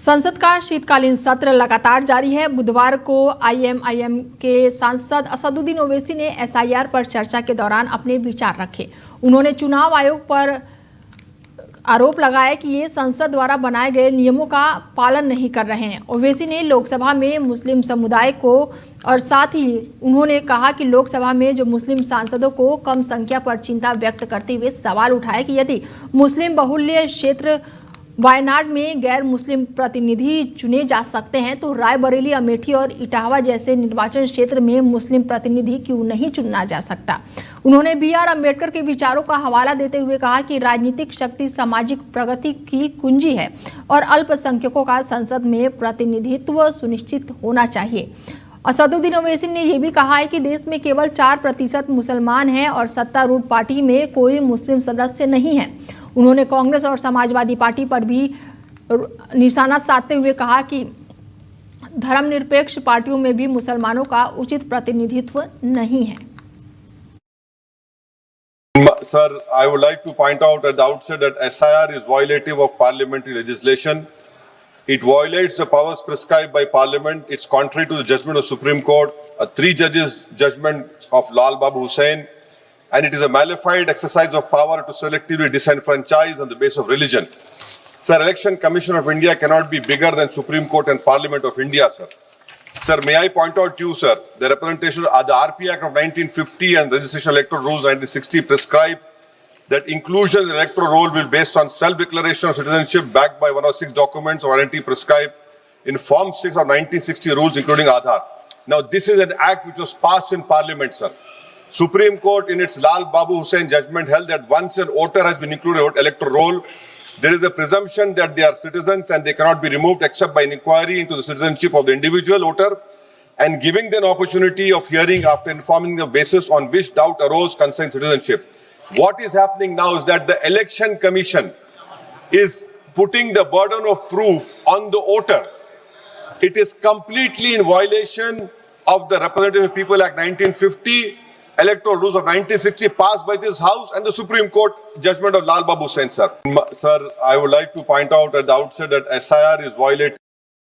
संसद का शीतकालीन सत्र लगातार जारी है। बुधवार को आईएमआईएम के सांसद असदुद्दीन ओवैसी ने एसआईआर पर चर्चा के दौरान अपने विचार रखे। उन्होंने चुनाव आयोग पर आरोप लगाया कि ये संसद द्वारा बनाए गए नियमों का पालन नहीं कर रहे हैं। ओवैसी ने लोकसभा में मुस्लिम समुदाय को और साथ ही उन्होंने कहा कि लोकसभा में जो मुस्लिम सांसदों को कम संख्या पर चिंता व्यक्त करते हुए सवाल उठाया कि यदि मुस्लिम बहुल्य क्षेत्र वायनाड में गैर मुस्लिम प्रतिनिधि चुने जा सकते हैं तो रायबरेली, अमेठी और इटावा जैसे निर्वाचन क्षेत्र में मुस्लिम प्रतिनिधि क्यों नहीं चुना जा सकता। उन्होंने BR अम्बेडकर के विचारों का हवाला देते हुए कहा कि राजनीतिक शक्ति सामाजिक प्रगति की कुंजी है और अल्पसंख्यकों का संसद में प्रतिनिधित्व सुनिश्चित होना चाहिए। असदुद्दीन ओवैसी ने यह भी कहा है कि देश में केवल 4% मुसलमान हैं और सत्तारूढ़ पार्टी में कोई मुस्लिम सदस्य नहीं है। उन्होंने कांग्रेस और समाजवादी पार्टी पर भी निशाना साधते हुए कहा कि धर्मनिरपेक्ष पार्टियों में भी मुसलमानों का उचित प्रतिनिधित्व नहीं है। Sir, I would like to point out at the outset that SIR is violative of parliamentary legislation. It violates the powers prescribed by Parliament. It's contrary to the judgment of Supreme Court, a 3 judges judgment of Lal Babu Hussain, and it is a malified exercise of power to selectively disenfranchise on the basis of religion. Sir, Election Commission of India cannot be bigger than Supreme Court and Parliament of India, sir. Sir, may I point out to you, sir, the representation of the RP Act of 1950 and Registration Electoral Rules 1960 prescribe that inclusion in the electoral roll will be based on self-declaration of citizenship backed by 106 documents or entity prescribed in Form 6 of 1960 rules, including Aadhaar. Now, this is an act which was passed in Parliament, sir. Supreme Court, in its Lal Babu Hussain judgment, held that once an voter has been included in the electoral roll, there is a presumption that they are citizens and they cannot be removed except by an inquiry into the citizenship of the individual voter and giving them an opportunity of hearing after informing the basis on which doubt arose concerning citizenship. What is happening now is that the Election Commission is putting the burden of proof on the voter. It is completely in violation of the Representative People Act 1950, Electoral Rules of 1960 passed by this House and the Supreme Court judgment of Lal Babu Hussain, sir. Sir, I would like to point out at the outset that SIR is violating